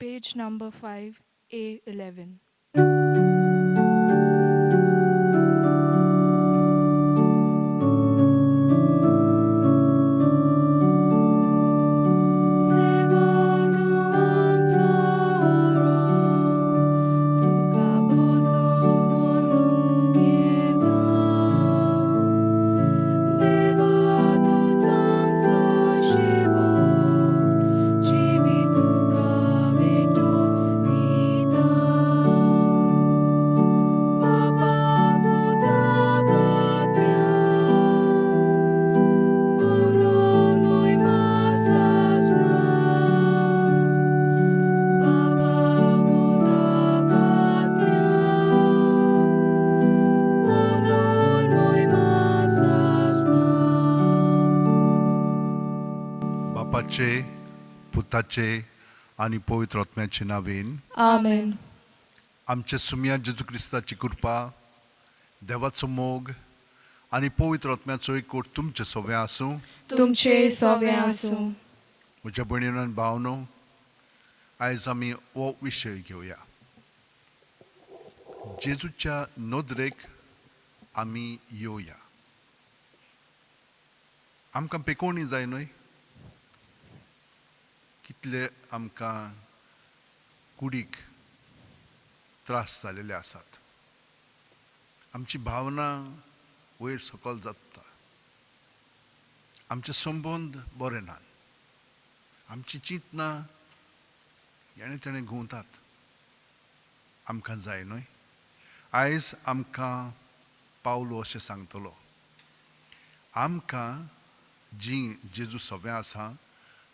page number 5, A11. बापाचे पुताचे आणि पवित्र आत्म्याचे नावेन Amen. आमचे सुम्या जेजू क्रिस्ताची कृपा देवाचो मोग आणि पवित्र आत्म्याचो एकूट तुमचे सगळे आसूं. तुमचे सवे आसूं. म्हज्या भयणीनो आनी भावनो, आयज आमी हो विशय घेवया. जेजूच्या नोदरेक आमी येवया. आमकां पेकोवणी जाय न्हय. कितले आमकां कुडीक त्रास जालेले आसात. आमची भावना वयर सकयल जाता. आमचे संबंद बरे नात. आमची चिंतना हेणे तेणे घुंवतात. आमकां जाय न्हय. आयज आमकां पावलो अशें सांगतलो. आमकां जीं जेजू सवे आसा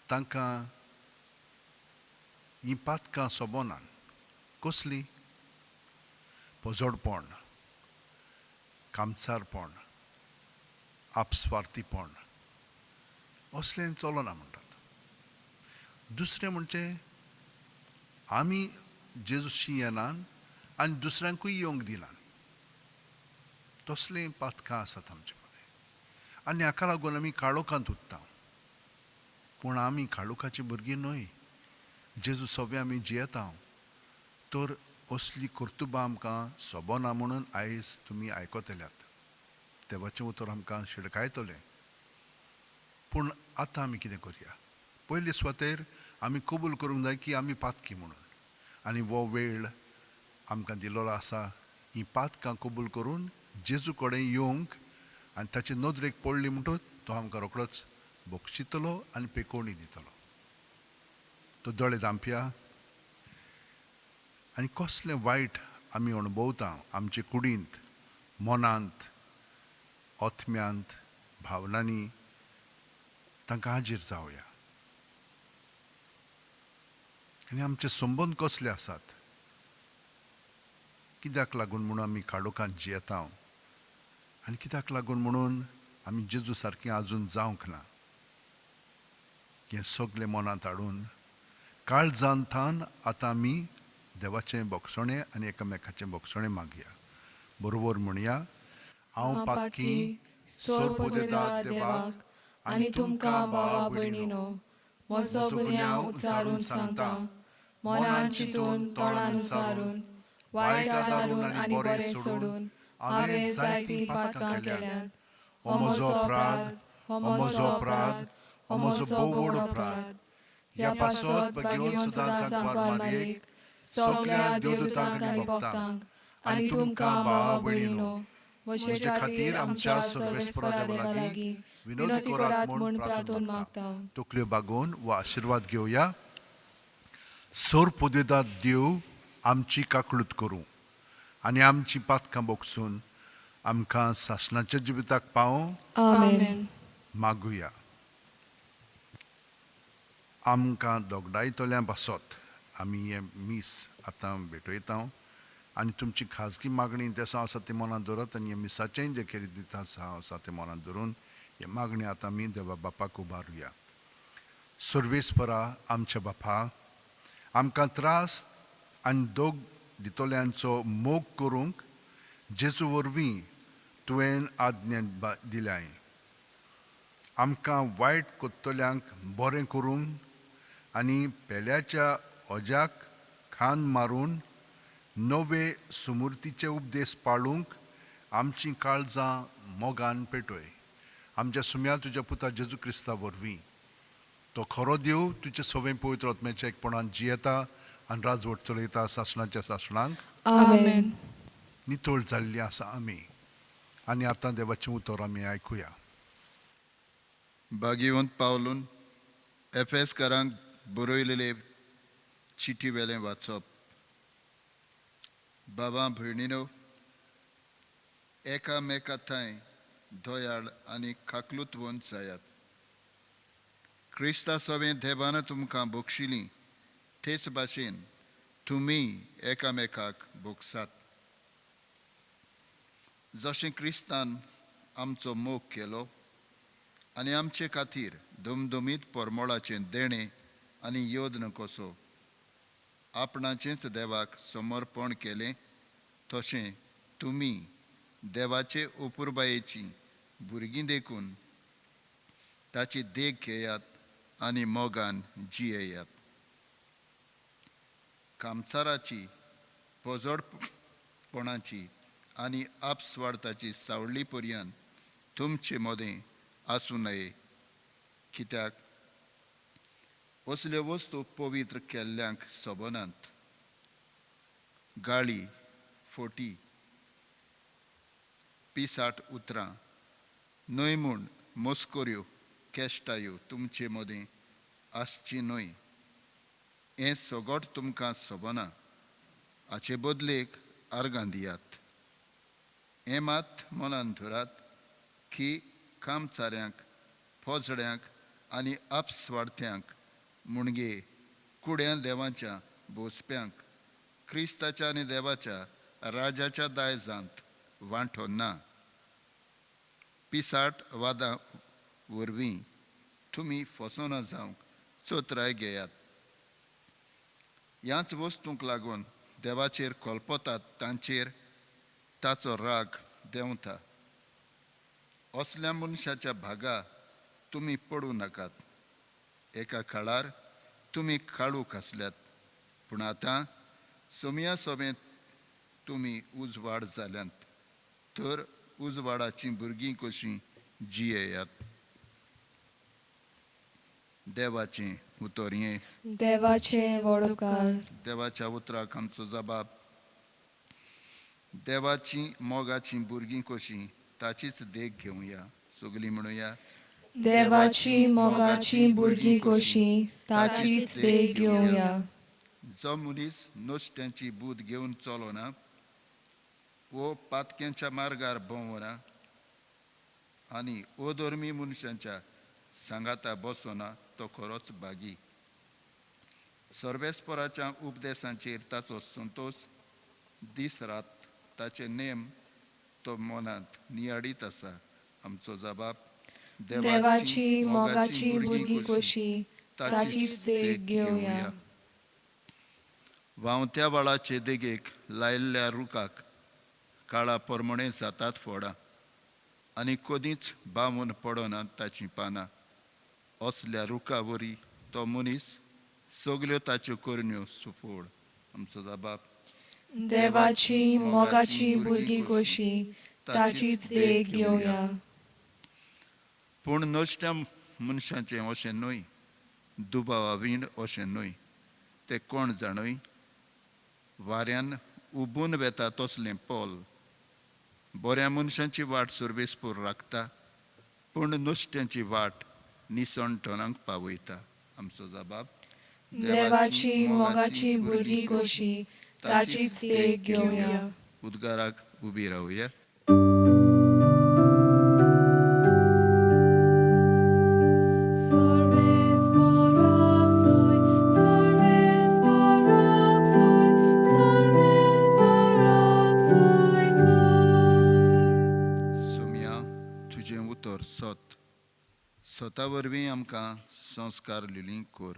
तांकां हीं पातकां सोबनान. कसलीं? पोजोडपण, कामसारपण, आपस्वार्थीपण असलें चलना म्हणटात. दुसरें म्हणजे आमी जेजूशी येनात आनी दुसऱ्यांकूय येवंक दिनात. तसलीं पातकां आसात आमचे कडेन. आनी हाका लागून आमी काळोखांत उत्ता. पूण आमी काळोखाची भुरगीं न्हय. जेजू सवे आमी जियेता. तर असली कर्तुबां आमकां सोबना म्हणून आयज तुमी आयकतल्यात. देवाचें उतर आमकां शिडकायतलें. पूण आतां आमी कितें करया? पयले सुवातेर आमी कबूल करूंक जाय की आमी पातकी म्हणून. आनी हो वेळ आमकां दिल्लो आसा हीं पातकां कबूल करून जेजू कडेन येवंक आनी ताचे नदरेक पडली म्हणटूच तो आमकां रोखडोच बक्षितलो आनी पेकोवणी दितलो. तो दोळे धांपया. आनी कसलें वायट आमी अणभवता आमचे कुडींत, मनांत, आत्म्यांत, भावनांनी, तांकां हाजीर जावया. आनी आमचे संबंद कसले आसात? कित्याक लागून म्हणून आमी काळोखांत जियेता आनी कित्याक लागून म्हणून आमी जेजू सारकीं आजून जावंक ना? हें सगलें मनांत हाडून काळजांतान आतां आमी देवाचें बोगसणें आनी एकामेकाचें बोगसणें मागया. बरोबर म्हणया. हांव पातकी सोर पोदेदाद देवाक आनी तुमकां भावा भयणीनो, म्हजो गुन्यांव उच्चारून सांगता. मनान चिंतून तोंडान उच्चारून वायट आदारून आनी बरें सोडून हांवें जायतीं पातकां केल्यात. हो म्हजो अपराध, हो म्हजो अपराध, हो म्हजो भोव व्हड अपराध. ह्या पासत बेगीन सदांच वार मारयेक सगल्या देवदूतांक आनी भक्तांक आनी तुमकां भावा भयणीनो, म्हजे खातीर आमच्या सर्वेस्परा देवा लागीं विनोदी करात म्हूण प्रार्थना मागता. तकल्यो बागोवन वो आशिर्वाद घेवया. सोर पोदेदाद देव आमची काकळूत करूं आनी आमची पातकां बोगसून आमकां सासणाच्या जिविताक पावों. Amen. मागुया. आमकां दोगडायतल्या पासत आमी हे मीस आतां भेटयता आनी तुमची खाजगी मागणी तें आसा ती मनांत दवरत आनी हे मिसाचेंय जें कितें दिता आसा तें मनांत दवरून हे मागणी आतां आमी देवा बापाक उबारुया. सर्वेस्परा आमच्या बापा, आमकां त्रास आनी दोग दितल्यांचो मोग करूंक जेजू वरवीं तुवें आज्ञा दिल्याय. आमकां वायट कोत्तल्यांक बरें करूंक आनी पेल्याच्या ओज्याक खान मारून नवे सुमूर्तीचे उपदेश पाळूंक आमची काळजां मोगान पेटोय. आमच्या सुम्या तुज्या पुता जेजू क्रिस्ता वरवीं तो खरो देव तुजे सवें पवित्र आत्म्याच्या एकपणान जियेता आनी राजवट चलयता सासणाच्या सासणांक Amen. नितोळ जाल्ली आसा आमी. आनी आतां देवाचें उतर आमी आयकुया. भाग्यवंत पावलून एफेसकारांक बरयलेले चिटी वेलें वाचप. बाबा भयणीनो, एकामेका थंय दोयाळ आनी काकलूतवंत जायात. क्रिस्ता सवें देवान तुमकां बक्षिली तेच भाशेन तुमी एकामेकाक बोगसात. जशें क्रिस्तान आमचो मोग केलो आनी आमचे खातीर दुमदुमीत परमोळाचें देणें आनी योद्न कसो आपणाचेंच देवाक समर्पण केलें, तशें तुमी देवाचे उपुरबायेची भुरगीं देखून ताची देख घेयात आनी मोगान जियेयात. कामसाराची, पोजोडपणाची आनी आपस्वार्थाची सावळी पर्यंत तुमचे मोदें आसूं नये, कित्याक असल्यो वस्तू पवित्र केल्ल्यांक सोबनात. गाळी, फोटी, पिसाट उतरां, न्हय म्हूण मस्कोऱ्यो केश्टायो तुमचे मोदें आसची न्हय. हें सोगोट तुमकां सोबना. हाचे बदलेक आर्गां दियात. हें मात मनान धरात की कामचाऱ्यांक, पोजड्यांक आनी आपस्वार्थ्यांक मुणगे कुड्या देवाच्या बोसप्यांक क्रिस्ताच्या आनी देवाच्या राजाच्या दायजांत वांटो ना. पिसाट वादां वरवीं तुमी फसोना जावंक चोत्राय घेयात. ह्याच वस्तूंक लागून देवाचेर कोलपोतात तांचेर ताचो राग देंवता. असल्या मनशाच्या भागा तुमी पडूं नाकात. एका काळार तुमी काळूक आसल्यात, पूण आतां सोम्या सोबें तुमी उजवाड जाल्यांत, तर उजवाडाचीं भुरगीं कशीं जियेयात. देवाचें उतर हें. देवाचें वडोवकार. देवाच्या उतराक आमचो जबाब. देवाचीं मोगाचीं भुरगीं कशीं ताचीच देख घेवया. सगलीं म्हणुया. देवाची मोगाची भुरगीं कशीं ताचीच देख घेवया. जो मनीस नोश्ट्यांची बूद घेवन चलोना वो पातक्यांच्या मार्गार भोंवना आनी अधर्मी मनशांच्या सांगाता बसोना, तो खरोच भागी. सर्वेस्पराच्या उपदेशांचेर ताचो संतोश दीस रात ताचे नेम तो मनांत नियाडीत आसा. आमचो जबाब. देवाची मोगाची भुरगीं कशीं ताचीच देख घेवया. व्हांवत्या वाळाचे देगेक लायिल्ल्या रुखाक काळा परमणे जातात फोडां आनी कदींच बावून पडनात ताचीं पानां. असल्या रुखा वरी तो मनीस सगल्यो ताच्यो करण्यो सुफोड. आमचो जबाब. देवाची मोगाची भुरगीं कशीं ताचीच देख घेवया. पूण नोश्ट्या मनशांचें अशें न्हय, दुबावा विण अशें न्हय. ते कोण जाणय? वाऱ्यान उबून वेता तसलें पोल. बऱ्या मनशांची वाट सुरवेस्पूर राखता, पूण नोश्ट्यांची वाट निसणटणांक पावयता. आमचो जबाब. देवाची मोगाची भुरगीं कशीं ताचीच देख घेवया. उद्गाराक उबी रावया. सोम्या तुजें उतर सत. सता वरवीं आमकां संस्कार लिली कोर.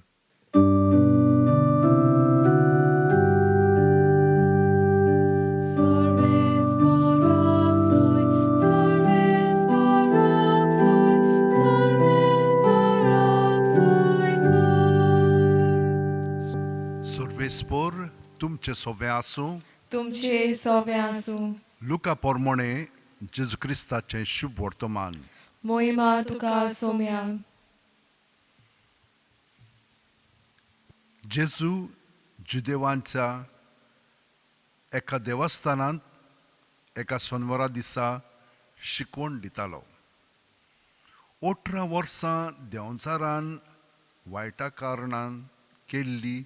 तुमचे सोबे आसूं. तुमचे सवे आसूं. लुका पोरमोणे जेजू क्रिस्ताचें शुभ वर्तमान. मोहिमा तुका सोम्या. जेजू जुदेवांच्या एका देवस्थानांत एका सोनवरा दिसा शिकवण दितालो. 18 वर्सां देंवचारान वायटा कारणान केल्ली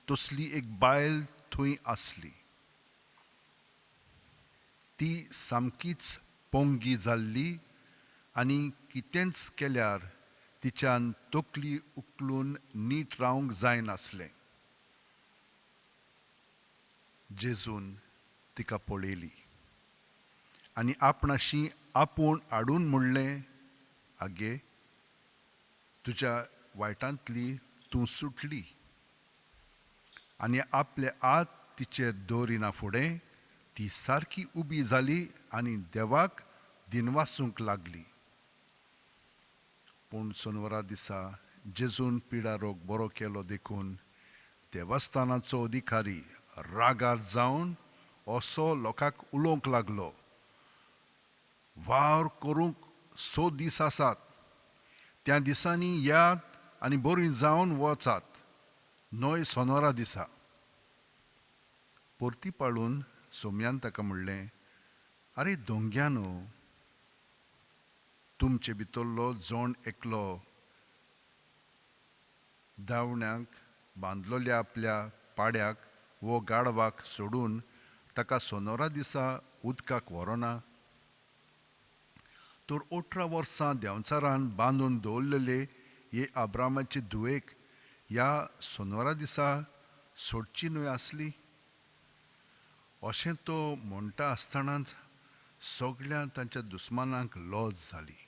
तसली एक बायल थंय आसली. ती सामकीच पोंगी जाल्ली आनी कितेंच केल्यार तिच्यान तकली उखलून नीट रावंक जायनासलें. जेजून तिका पळयली आनी आपणाशी आपूण हाडून म्हणलें, आगे, तुज्या वायटांतली तूं सुटली. आनी आपले हात तिचेर दवरिना फुडें ती सारकी उबी जाली आनी देवाक दिनवासूंक लागली. पूण सोनवरा दिसा जेजून पिडा रोग बरो केलो देखून देवस्थानाचो अधिकारी रागार जावन असो लोकांक उलोवंक लागलो, वावर करूंक 6 दीस आसात. त्या दिसांनी यात आनी बरी जावन वचात, न्हय सोनवरा दिसा. परती पाळून सोम्यान ताका म्हणलें, आरे दोंग्यानो, तुमचे भितरलो जोण एकलो दावण्याक बांदलोल्या आपल्या पाड्याक वो गाडवाक सोडून ताका सोनवरा दिसा उदकाक व्हरोना. तर 18 वर्सां देंवचारान बांदून दवरलेले हे अब्रामाचे धुवेक ह्या सोनवरा दिसा सोडची न्हय आसली. अशें तो म्हणटा आसतनाच सगळ्या तांच्या दुस्मानांक लज जाली.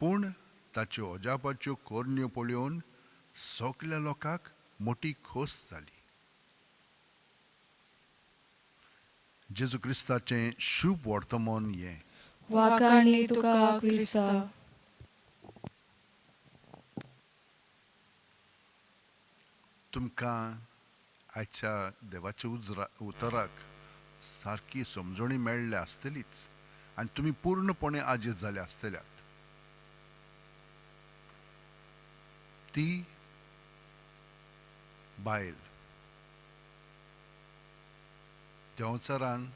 पूण ताच्यो अजापाच्यो कोरण्यो पळोवन सगळ्या लोकांक मोठी खोस जाली. जेजू क्रिस्ताचें शुभ वर्तमान हें. वाकाणी तुका क्रिस्ता. तुमकां आयच्या देवाच्या उतराक सारकी समजणी मेळ्ळ्या आसतलीच आनी तुमी पूर्णपणे आजीर जाले आसतल्यात. ती बायल देंवचारान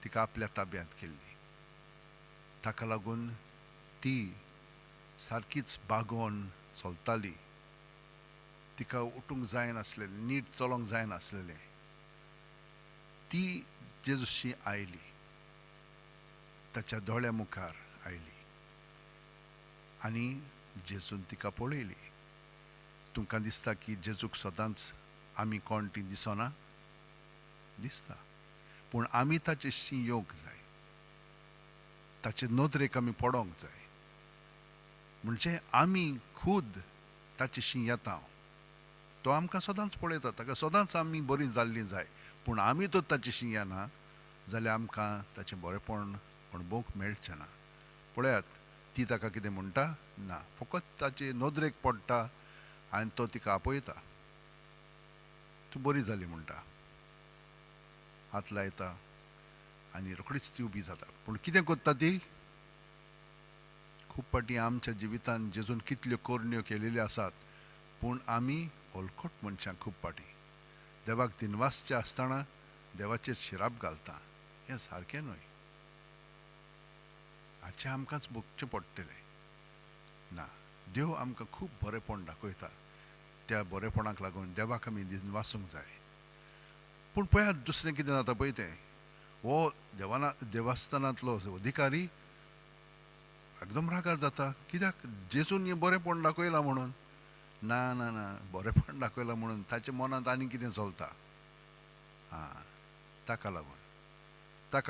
तिका आपल्या ताब्यांत केल्ली. ताका लागून ती सारकीच बागोवन चलताली. तिका उठूंक जायनासलेलें, नीट चलोंक जायनासलेलें. ती जेजूशी आयली, ताच्या दोळ्या मुखार आयली आनी जेजून तिका पळयली. तुमकां दिसता की जेजूक सदांच आमी कोण ती दिसना? दिसता. पूण आमी ताचेशी येवंक जाय, ताचे नदरेक आमी पडोंक जाय. म्हणजे आमी खूद ताचेशी येता. तो आमकां सदांच पळयता, ताका सदांच आमी बरीं जाल्लीं जाय. पूण आमी तो ताचेशी येना जाल्यार आमकां ताचें बरेंपण अणभवूंक मेळचें ना. पळयात, ती ताका कितें म्हणटा? ना, फकत ताचे नदरेक पडटा आनी तो तिका आपयता. तूं बरी जाली म्हणटा, हात लायता आनी रोखडीच ती उबी जाता. पूण कितें करता ती? खूब फाटीं आमच्या जिवितांत जेजून कितल्यो कोरण्यो केलेल्यो आसात, पूण आमी हलकट मनशां खूब फाटीं देवाक दिनवासचे आसतना देवाचेर शिराप घालता. हें सारकें न्हय. हाचें आमकांच भोगचें पडटलें. ना, देव आमकां खूब बरेंपण दाखयता. त्या बरेपणाक लागून देवाक आमी दिनवासूंक जाय. पूण पळयात दुसरें कितें जाता पळय तें. हो देवस्थानांतलो अधिकारी एकदम रागार जाता. कित्याक? जेजून हें बरेंपण दाखयलां म्हणून. ना ना ना, बरेंपण दाखयलां म्हणून ताच्या मनांत आनी कितें चलता. ताका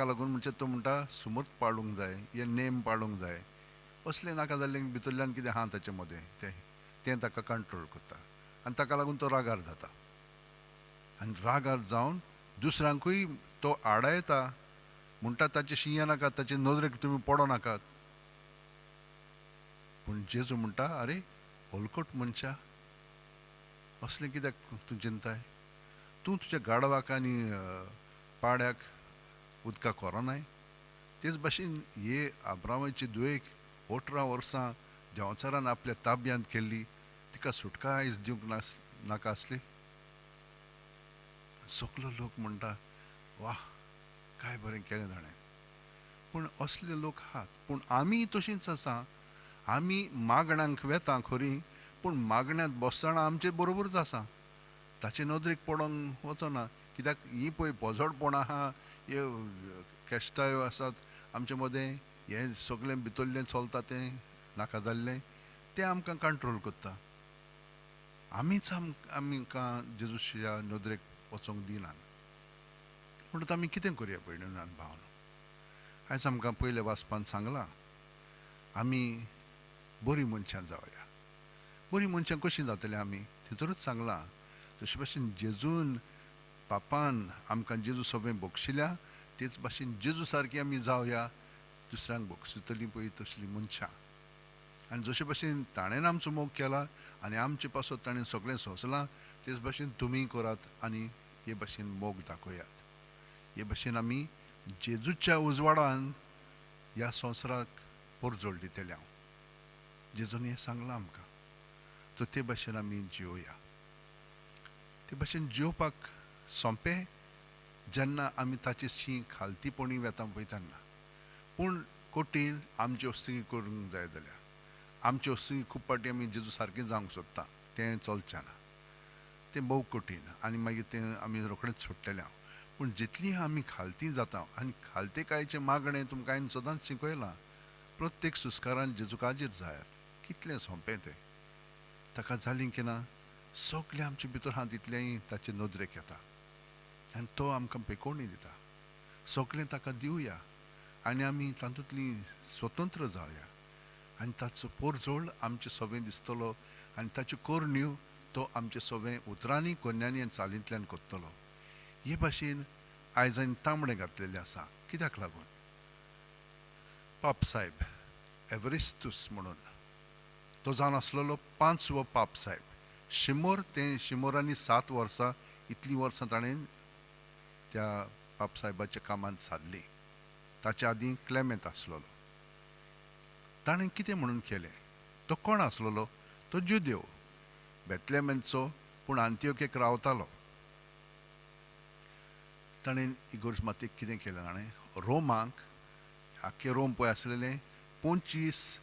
लागून म्हणजे तो म्हणटा सुमत पाळूंक जाय, हे नेम पाळूंक जाय. असलें नाका जाल्लें भितरल्यान कितें आहा ताचे मदें तें ताका कंट्रोल करता आनी ताका लागून तो रागार जाता. आनी रागार जावन दुसऱ्यांकूय तो आडायता. म्हणटा ताचे शिंये नाकात, ताचे नदरेक तुमी पडो नाकात. पूण जेजू म्हणटा, आरे हलकट मनशा, असलें कित्याक तूं चिंताय? तूं तुज्या गाडवाक आनी पाड्याक उदकाक व्हरोनाय. तेच भाशेन हे अब्रामाची दुयेक 18 वर्सां देंवचारान आपल्या ताब्यांत केल्ली, तिका सुटका आयज दिवंक नाका आसली. सगलो लोक म्हणटा वा काय बरें केलें ताणें. पूण असले लोक आहात. पूण आमी तशींच आसा. आमी मागण्यांक वेता खरी, पूण मागण्यांत बसतना आमचे बरोबरूच आसा. ताचे नदरेक पडोंक वचना. कित्याक ही पळय पोजोडपण आहा, हे केश्टायो आसात आमचे मदें, हें सगळें भितरलें चलता तें नाका जाल्लें, तें आमकां कंट्रोल करता. आमीच आमकां जेजूच्या नदरेक वचोंक दिनात. म्हणून आमी कितें करया भयणीन भावन. आयज आमकां पयले वाचपान सांगलां, आमी बरीं मनशां जावया. बरीं मनशां कशीं जातलीं आमी, थितरूच सांगलां. तशे भाशेन जेजून पापान आमकां जेजू सगळें बक्षिल्या, तेच भाशेन जेजू सारकी आमी जावया. दुसऱ्यांक बक्षितलीं पळय तसलीं मनशां. आनी जशे भाशेन ताणेन आमचो मोग केला आनी आमचे पासत ताणें सगळें सोंसलां, तेच भाशेन तुमीय करात आनी हे भाशेन मोग दाखयात. हे भाशेन आमी जेजूच्या उजवाडान ह्या संवसाराक परजोड दितले हांव. जेजून हें सांगलां आमकां. सो ते भाशेन आमी जियोया. ते भाशेन जियोवपाक सोंपें जेन्ना आमी ताचेशी खालतीपणी वेता पळय तेन्ना. पूण कठीण आमचे वस्तू करूंक जाय जाल्यार. आमचे वस्तू खूब फावटी आमी जेजू सारकें जावंक सोदता, तें चलचें ना. तें भोव कठीण आनी मागीर तें आमी रोखडेंच सोडटले हांव. पूण जितलीं आमी खालतीं जाता आनी खालतेकायेचें मागणें तुमकां हांवें सदांच शिकयलां. प्रत्येक सुस्कारान जेजूकाजेर जायात. कितलें सोंपें तें. ताका जालीं की ना सगलें आमचे भितर आहा तितलेंय ताचे नदरेक येता आनी तो आमकां पेकोवणी दिता. सगलें ताका दिवया आनी आमी तातूंतलीं स्वतंत्र जावया. आनी ताचो परजोड आमचे सगळें दिसतलो आनी ताच्यो करण्यो तो आमचे सगळें उतरांनी कोन्यांनी आनी चालींतल्यान कोत्तलो. हे भाशेन आयज हांवें तांबडे घातलेले आसा. कित्याक लागून पाप साहेब एवरिस्तूस म्हणून तो जावन आसलेलो 5वो पाप साहेब. शिमोरांनी 7 वर्सां, इतलीं वर्सां ताणें त्या पाप साहेबाच्या कामांत सारलीं. ताचे आदीं क्लेमेंत आसलेलो. ताणें कितें म्हणून केलें? तो कोण आसलेलो? तो जुदेव, बेतलेमेंतचो, पूण अंत्योकेक रावतालो. ताणें इगोर्ज मातयेक कितें केलें ताणें? रोमाक, आख्खें रोम पळय आसलेलें, 25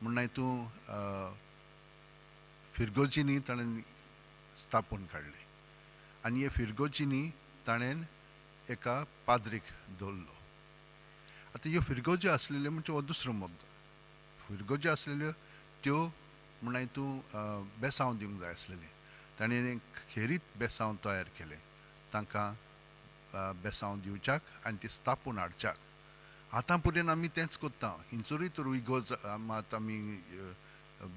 म्हणून हितूं फिरगोजीनी ताणें स्थापून काडलें. आनी हे फिरगोजीनी ताणें एका पाद्रीक दवरलो. आतां ह्यो फिरगोज्यो आसलेल्यो म्हणजे हो दुसरो मुद्दो. फिरगोज्यो आसलेल्यो त्यो म्हणून हितूं बेसांव दिवंक जाय आसलेलें. ताणें खेरीत बेसांव तयार केलें तांकां बेसांव दिवच्याक आनी ती स्थापून हाडच्याक. आतां पर्यंत आमी तेंच कोत्ता. हिंचोरूय तर इगोर्ज मात आमी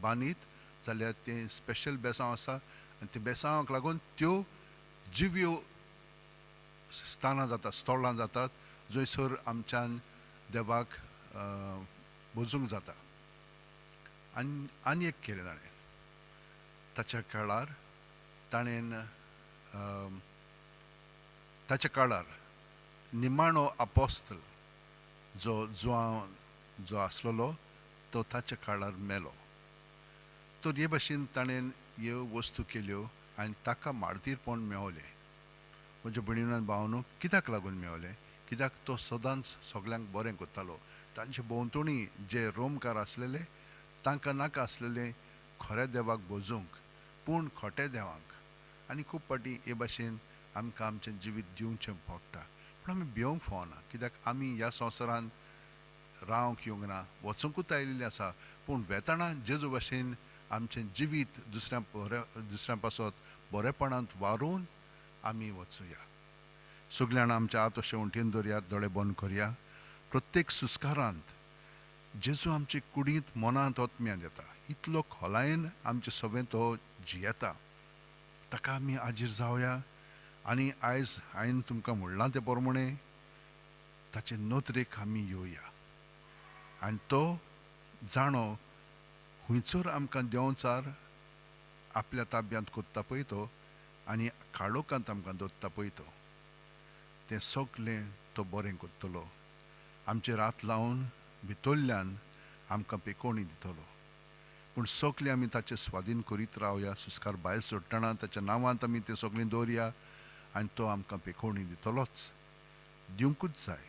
बांदीत जाल्यार तें स्पेशल बेसांव आसा आनी त्या बेसांवाक लागून त्यो जिव्यो स्थानां जातात, स्थळां जातात, जंयसर आमच्यान देवाक भोजूंक जाता. आनी एक केलें ताणें. ताच्या काळार निमाणो आपोस्तल जो आसलेलो तो ताच्या काळार मेलो. तर हे भाशेन ताणें ह्यो वस्तू केल्यो आनी ताका मार्तीरपण मेळोलें. म्हज्या भयणीन भावनो, कित्याक लागून मेळोलें? कित्याक तो सदांच सगल्यांक बरें करतालो. तांचे भोंवतणी जे रोमकार आसलेले तांकां नाका आसलेलें खऱ्या देवाक भोजूंक, पूण खोट्या देवाक. आनी खूब फावटी हे भाशेन आमकां आमचें जिवीत दिवचें पडटा. पूण आमी भिवंक फावना. कित्याक आमी ह्या संवसारान रावंक येवंक ना, वचूंकूच आयिल्लीं आसा. पूण वेताना जेजू भाशेन आमचें जिवीत दुसऱ्यां पासत बरेपणांत वारून आमी वचुया. सगळ्यान आमच्या हात अशें वणटीन दवरया, दोळे बंद करया. प्रत्येक सुस्कारांत जेजू आमचे कुडींत मनांत ओतम्यां येता. इतलो खोलायेन आमचें सगळें तो जियेता. ताका आमी हाजीर जावया आनी आयज हांवें तुमकां म्हणलां ते प्रमाणें ताचे नदरेक आमी येवया. आनी तो जाणो हुंयसर आमकां देंवचार आपल्या ताब्यांत कोत्ता पळय तो, आनी काळोखांत आमकां दोत्ता पळय तो तें सगलें तो बरें करतलो. आमचेर हात लावन भितरल्यान आमकां पेकोवणी दितलो. पूण सगलें आमी ताचें स्वाधीन करीत रावया. सुस्कार भायर सोडटना ताच्या नांवांत आमी तें सगलें दवरया आनी तो आमकां पेकोवणी दितलोच. दिवंकूच जाय,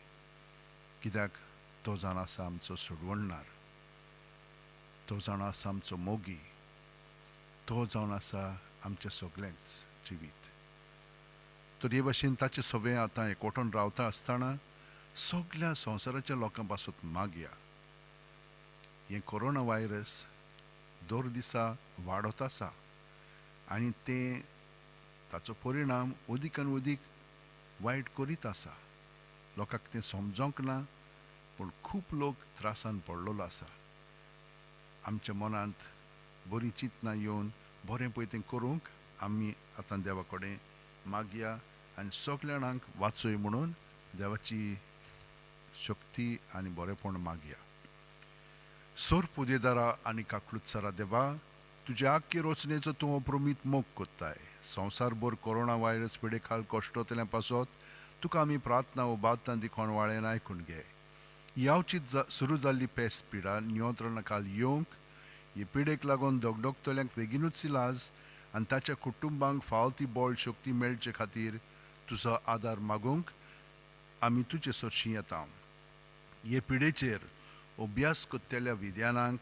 कित्याक तो जावन आसा आमचो सोडवणणार. तो जावन आसा आमचो मोगी. तो जावन आसा आमचें सगळेंच जिवीत. तर हे भाशेन ताचे सवें आतां एकवटून रावता आसतना सगळ्या संवसाराच्या लोकां पासून मागया. हें कोरोना व्हायरस दर दिसा वाडत आसा आनी तें ताचो परिणाम अदीक आनी अदीक वायट करीत आसा. लोकांक तें समजोंक ना, पूण खूब लोक त्रासान पडलेलो आसा. आमच्या मनांत बरी चिंतना येवन बरें पळय तें करूंक आमी आतां देवा कडेन मागया आनी सगल्या जाणांक वाचय म्हणून देवाची शक्ती आनी बरेंपण मागया. सोर पुदेदारा आनी काकलुत्सारा देवा, तुज्या आख्खे रचनेचो तूं अप्रमीत मोग कोत्ताय. संवसारभर कोरोना व्हायरस पिडे खाल कश्टतल्या पासत तुका आमी प्रार्थना उबारतना देखून वाळेन आयकून घे. यावचीत सुरू जाल्ली पेस्त पिडा नियंत्रणा खाल येवंक, हे पिडेक लागून दोगदोगतल्यांक बेगीनूच इलाज आनी ताच्या कुटुंबांक फावो ती बळ शक्ती मेळचे खातीर तुजो आदार मागूंक आमी तुजे सरशीं येता. हे पिडेचेर अभ्यास कोत्तेल्या विद्यानांक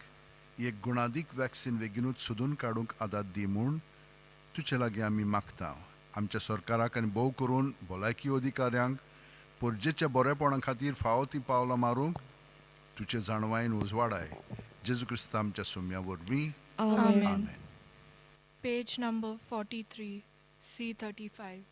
एक गुणादीक वॅक्सीन बेगीनूच सोदून काडूंक आदार दी म्हूण तुजे लागीं आमी मागता. आमच्या सरकाराक आनी भोव करून भलायकी अधिकाऱ्यांक पुर्जेच्या बरेपणा खातीर फावो ती पावलां मारूंक तुजे जाणवायेन उजवाडाय. जेजू क्रिस्त आमच्या सुम्या वरवीं. Amen. आमेन. Page number 43, C35.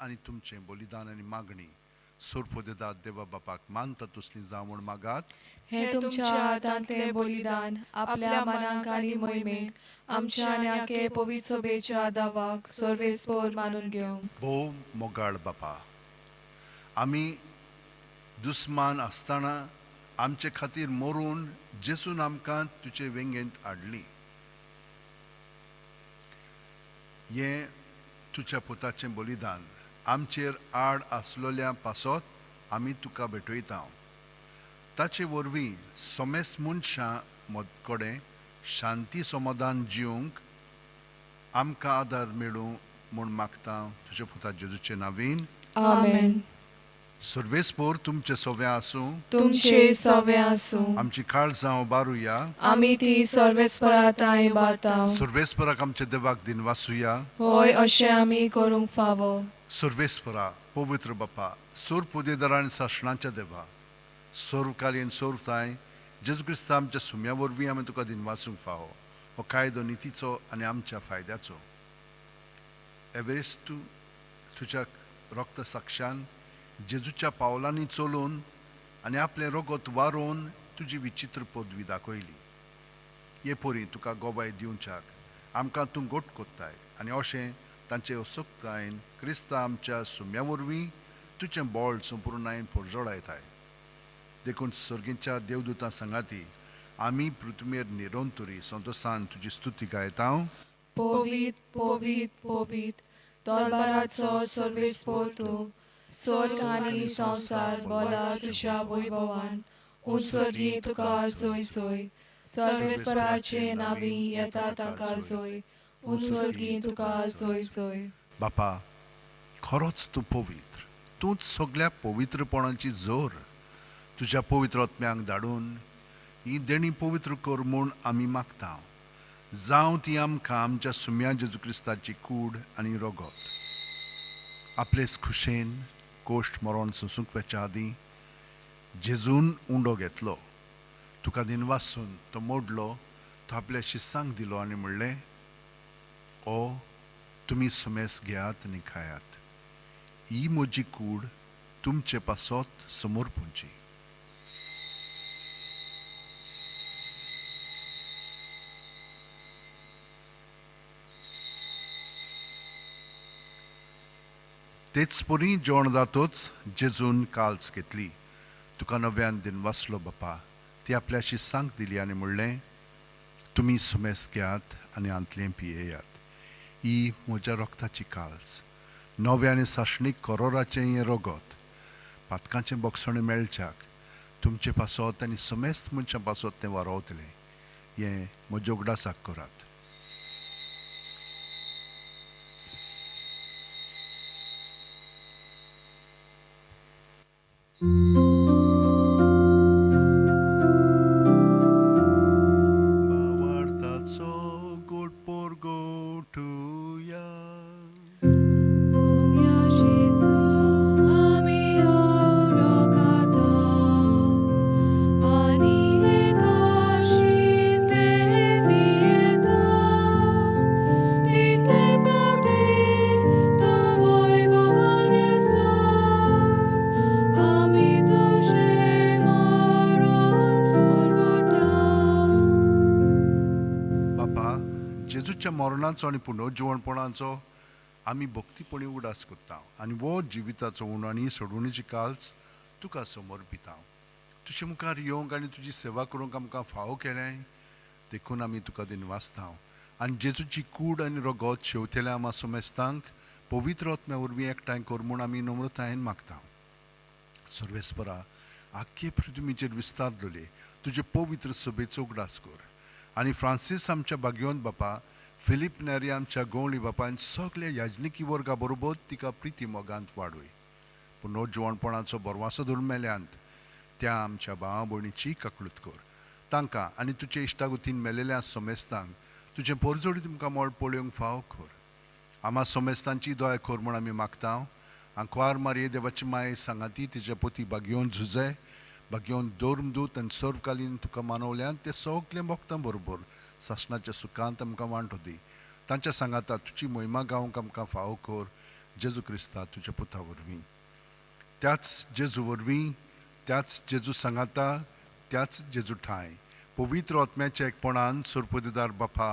आनी तुमचें बलिदान आनी मागणी सोरपोदेदार देवा बापाक मानता तसली जावं म्हूण मागात. हे तुमच्या हातांतले बलिदान आपल्या मनाक आनी मोहिमेक आमच्या आनी आखे पवित्र सभेच्या दावाक सर्वेस्पर मानून घेवंक. भोव मोगाळ बापा, आमी दुस्मान आसतना आमचे खातीर मरून जेजून आमकां तुजे वेंगेंत हाडली. हें तुज्या पुताचें बलिदान आमचेर आड आसलोल्या पासत आमी तुका भेटयता. ताचे वरवीं सोमेस मनशां कडेन शांती समाधान जिवंक आमकां आदार मेळूं म्हूण मागता तुज्या पुता जेजूचे नांवेन. आमेन. सर्वेस्पर तुमचे सवें आसूं. तुमचे सवें आसूं. आमची काळजां उबारुया. आमी ती सर्वेस्पराताय इबारता. सर्वेस्पराक आमचे देवाक दिन वासुया. होय, अशें आमी करूंक फावो. सर्वेस्परा पवित्र बापा, सोर पुदेदारा आनी सासणाच्या देवा, सोर्वकालीन सोर्वताय जेजू क्रिस्त आमच्या सुम्या वरवीं आमी तुका दिन वासूंक फावो. हो कायदो नितीचो आनी आमच्या फायद्याचो. एवेरेस्त तूं तुज्या रक्त साक्षान जेजूच्या पावलांनी चलून आनी आपलें रगत वारोवन तुजी विचित्र पदवी दाखयली. हे पोरी तुका गोबाय दिवच्याक आमकां तूं गोट कोत्ताय आनी अशें तांचे उत्सुकतायेन क्रिस्तां आमच्या सुम्या वरवीं तुजें बोळ संपूर्णायेन परजोडायताय. देखून सर्गीच्या देवदूतां सांगाती आमी पृथ्वीर निरोंतरी संतोसान तुजी स्तुती गायता. Povit, povit, povit, दरबाराचो सर्वेस्पोर तूं, स्वर्ग आनी संवसार बोला तुज्या वैभवान, उंचर्गी तुका सोय सोय, सर्वेस्पराचे नावी येता ताका सोय, उंचर्गी तुका सोय सोय. बापा, खरोच तूं पवित्र, तूंच सगळ्या पवित्रपणाची जोर. तुज्या पवित्र आत्म्यांक धाडून ही देणी पवित्र कर म्हूण आमी मागता. जावं ती आमकां आमच्या सुम्या जेजू क्रिस्ताची कूड आनी रगत आपलेच खुशेन कोश्ट मरोन सोंसूंक वेच्या आदीं जेजून उंडो घेतलो, तुका दिनवासून तो मोडलो, तो आपल्या शिस्सांक दिलो आनी म्हणलें, ओ तुमी सुमेस घेयात आनी खायात, ही म्हजी कूड तुमचे पासत समोर पुंची. तेच परी जेवण जातोच जेजून काल्स घेतली. तुका नव्यान दिनवासलो बापा, ती आपल्या शिस्सांक दिली आनी म्हणलें, तुमी सुमेस घेयात आनी आंतलें पियेयात, ही म्हज्या रोगताची काल्स, नवे आनी साशणीक करोराचें हें रगत, पातकांचें बोगसणें मेळच्याक तुमचे पासत आनी समेस्त मनशां पासत तें वारोवतलें. हें म्हज्या उगडासाक करात. भावार्थाचो गोड पोरगो ठुया. Sumia Jesu, ami orogata, ani ekashite pieta, tite paute, to voivovane sor, ami toshe moron orgota. बापा, जेजूच्या मरणाचो आनी पुनर्जीवणपणाचो आमी भक्तीपणी उडास कोत्ता आनी वो जिविताचो उण आनी सोडवणीची काल्स तुका समोर पिता. तुजे मुखार येवंक आनी तुजी सेवा करूंक आमकां फावो केलें, देखून आमी तुका दिनवासता आनी जेजूची कूड आनी रगत शेवतेल्या आमा समेस्तांक पवित्र आत्म्या वरवीं एकठांय कर म्हूण आमी नम्रतायेन मागता. सर्वेस्परा, आख्खे पृथ्वीचेर विस्तारलोले तुजे पवित्र सभेचो उगडास कर आनी फ्रांसीस आमच्या भाग्योन बापा, फिलीप नेरी आमच्या गवळी बापायन सगल्या याजनिकी वर्गा बरोबर तिका प्रिती मोगांत वाडय. पुनर्जीवणपणाचो बरवासो धरून मेल्यांत त्या आमच्या भावा भयणीची काकळूत कर. तांकां आनी तुजे इश्टागुतीन मेलेल्या समेस्तांक तुजें परजोडी तुमकां मोळ पळोवंक फाव कर. आमा समेस्तांची दया कर म्हूण आमी मागता. आंकवार मारये देवाची माय सांगाती तिचे पती भाग्योन झुजे, भाग्योन दोर्मदूत आनी सर्वकालीन तुका मानवल्यान ते सगले भक्तां बरोबर सासणाच्या सुखांत आमकां वांटो दी. तांच्या सांगाता तुजी महिमा गावंक आमकां फावो कर. जेजू क्रिस्ता तुज्या पुता वरवीं, त्याच जेजू वरवीं, त्याच जेजू सांगाता, त्याच जेजू ठाय पवित्र आत्म्याच्या एकपणान सोरपदीदार बापा,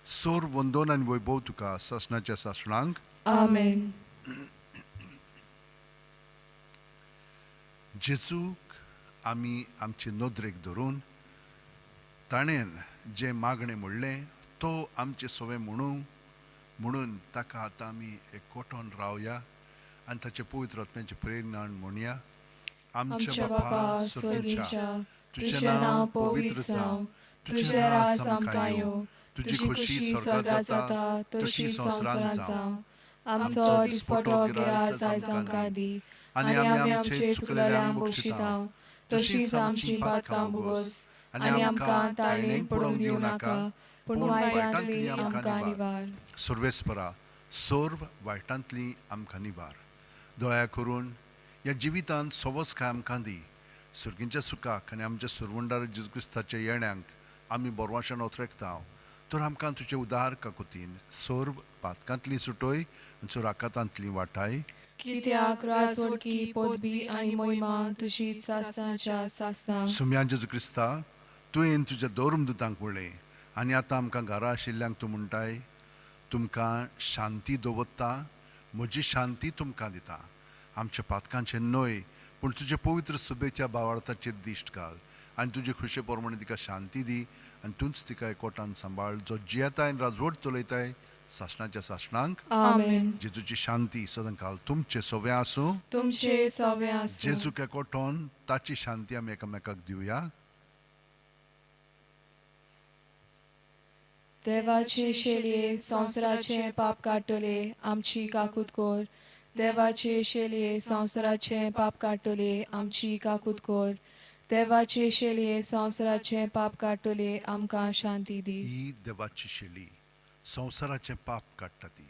सोर वंदन आनी वैभव तुका सासणाच्या सासणांक. Amen. जेजूक आमी आमचे नदरेक धरून ताणेन जे मागणें म्हणलें तो आमचे सवे म्हणून ताका आतां आमी एकवटोन रावया आनी ताचे पवित्र आत्म्याचे प्रेरणान म्हणया. आमच्या बापा स्वर्गीच्या, तुझें नांव पवित्र जावं, तुझें राज आमकां येवं, तुजी खुशी स्वर्गात जाता तशीच संवसारांत जावं. आमचो दिसपटो गिराय आयज आमकां दी आनी आमी आमचे चुकलेल्यांक बक्षितांव, तशीच आमची पातकां बुगोस आनी आमकां ताळणेन पडूंक दिवं नाका, पूण वायटांतली आमकां निवार. सर्वेस्परा, सोर्व वायटांतली आमकां निवार. दया करून ह्या जिवितांत सवस काय आमकां दी. सुर्गींच्या सुखाक आनी आमच्या सुरवंडार जेजू क्रिस्ताच्या येण्याक आमी बोरवाशान ओतरेकता. तर आमकां तुजे उदार काकुतीन सोर्व पातकांतली सुटोय आनी सुराकातांतली वाटाय. कित्याक राजवडकी पदवी आनी महिमा तुजीच सासणाच्या सासणांक. सुम्या जेजू क्रिस्ता, तुवें तुज्या दोरमदूतांक म्हणलें, आनी आतां आमकां घरा आशिल्ल्यांक तूं म्हणटाय तुमकां शांती दवरता, म्हजी शांती तुमकां दिता. आमच्या पातकांचे न्हय पूण तुजे पवित्र सुबेच्या भावार्थाचेर दिश्ट घाल आनी तुजे खुशे प्रमाणे तिका शांती दी आनी तूंच तिका एकवटान सांबाळ. जो जियेताय आनी राजवट चलयताय सासणाच्या सासणांक आमेन. जेजूची शांती सदां काल तुमचे सोबे आसूं. तुमचे सोबे आसूं. जेजूक एकवटोन ताची शांती आमी एकामेकाक दिवया. देवाचे शेलये संवसाराचे पाप काडटले आमची काकूत कोर. देवाचे शेलये संवसाराचे पाप काडटले आमची काकूत कोर. देवाचे शेलये संवसाराचे पाप काडटले आमकां शांती दी. ही देवाची शेळी संवसाराचें पाप काडटा ती.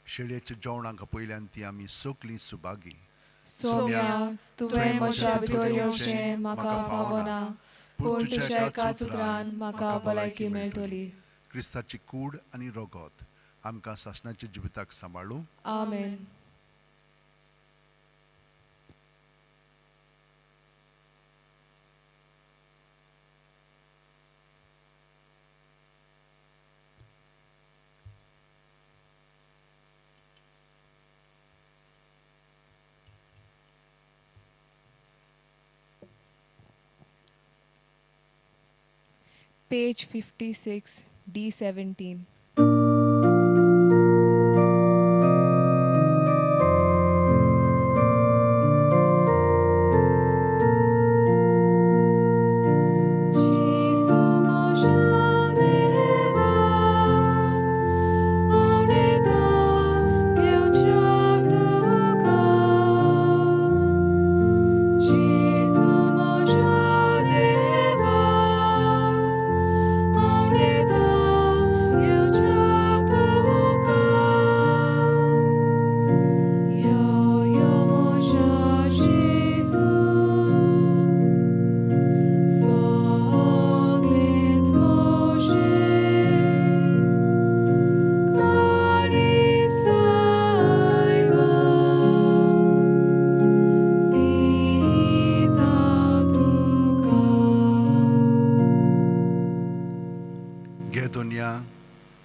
शेळयेच्या जेवणाक पयल्यान ती आमी सगलीं सुभागी. सोम्या तुवें म्हज्या भितर येवचें म्हाका फावना, पूण तुज्या एकाच उतरान म्हाका भलायकी मेळटली. क्रिस्ताची कूड आनी रगत आमकां सासणाच्या जिविताक सांबाळूं. आमेन. Page 56, D17.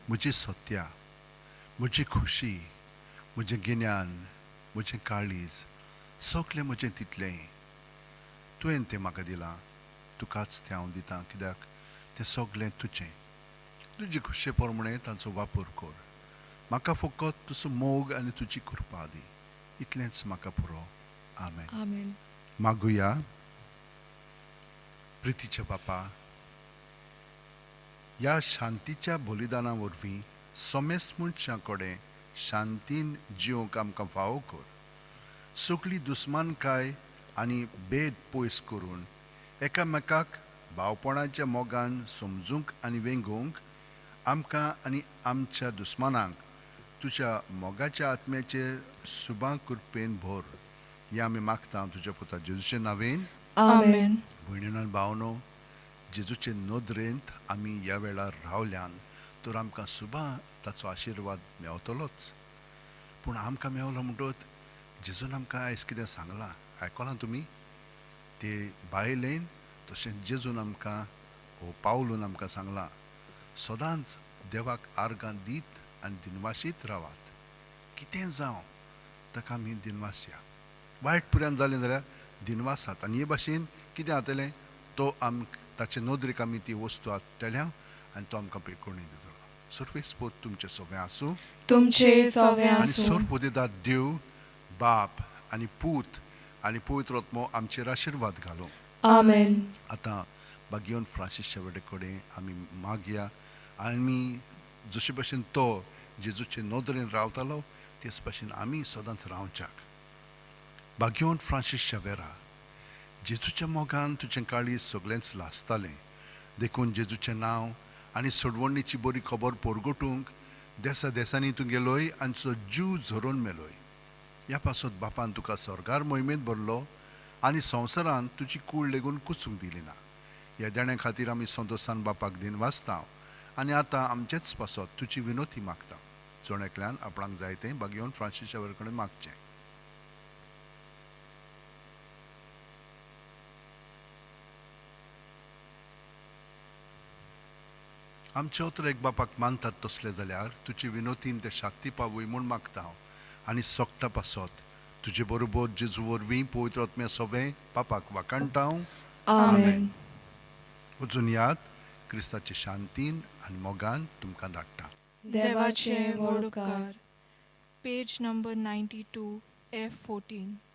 म्हजी सत्या, म्हजी खुशी, म्हजें गिन्यान, म्हजें काळीज, सगलें म्हजें तितलें तुवें तें म्हाका दिलां. तुकाच तें हांव दितां कित्याक तें सगलें तुजें. तुजे खुशे प्रमाणे ताचो वापर कर. म्हाका फकत तुजो मोग आनी तुजी कृपा दी. इतलेंच म्हाका पुरो. आमेन. आमेन. मागुया. प्रितीचे बापा, ह्या शांतीच्या बलिदाना वरवीं सोमेस मनशां कडेन शांतीन जिवंक आमकां फावो कर. सगळी दुस्मानकाय आनी भेद पयस करून एकामेकाक भावपणाच्या मोगान समजूंक आनी वेंगूंक आमकां आनी आमच्या दुस्मानांक तुज्या मोगाच्या आत्म्याचे सुबां कृपेन भर. हें आमी मागता तुज्या पुता जेजूचे नांवेन. आमेन. भयणीनो आनी भावनो, जेजूचे नदरेंत आमी ह्या वेळार रावल्यान तर आमकां सुबां ताचो आशिर्वाद मेवतलोच. पूण आमकां मेवलो म्हणटच जेजून आमकां आयज कितें सांगलां आयकलां तुमी? ते बायलेन तशेंच जेजून आमकां हो पावलून आमकां सांगलां सदांच देवाक आर्गां दीत आनी दिनवाशीत रावात. कितें जावं ताका आमी दिनवासया. वायट पुऱ्यान जालें जाल्यार दिनवासात आनी हे भाशेन कितें जातलें तो ताचे नदरेक आमी ती वस्तू हाडटल्या आनी तो आमकां पेकोवणी दितलो. सर्वेस्पोत तुमचे सोबे आसूं. तुमचे सोबे आनी आसूं. सर्वोदिता देव बाप आनी पूत आनी पवित्र आत्मो आमचेर आशिर्वाद घालूं. आमेन. आतां बागियोन फ्रांसीसच्या वेडे कडेन आमी मागया आमी जशे भशेन तो जेजूचे नदरेन रावतालो तेच भशेन आमी सदांच रावच्याक. बागियोन फ्रांसीसच्या वेरा जेजूच्या मोगान तुजें काळीज सगळेंच लासतालें देखून जेजूचें नांव आनी सोडवणीची बरी खबर परगटूंक देसा देसांनी तूं गेलोय आनी तुजो जीव झरोवन मेलोय. ह्या पासत बापान तुका स्वर्गार मोहिमेंत भरलो आनी संवसारांत तुजी कूड लेगून कुसूंक दिली ना. ह्या देण्या खातीर आमी संतोसान बापाक दिन वाचता आनी आतां आमचेच पासत तुजी विनोती मागता. जोणेकल्यान आपणाक जाय तें बागियोन फ्रांसीसच्या वेरे कडेन मागचें. आमचे उतर एक बापाक मानतात तसले जाल्यार तुजी विनोतीन ते शांती पावूय म्हूण मागता हांव आनी सोगता पासत तुजे बरोबर जेजू वरवीं पवित्र आत्म्या सवें पापाक वाकाणटा हांव. आमेन. अजून याद क्रिस्ताचे शांतीन आनी मोगान तुमकां धाडटा. देवाचे व्हड उपकार. Page number 92, F14.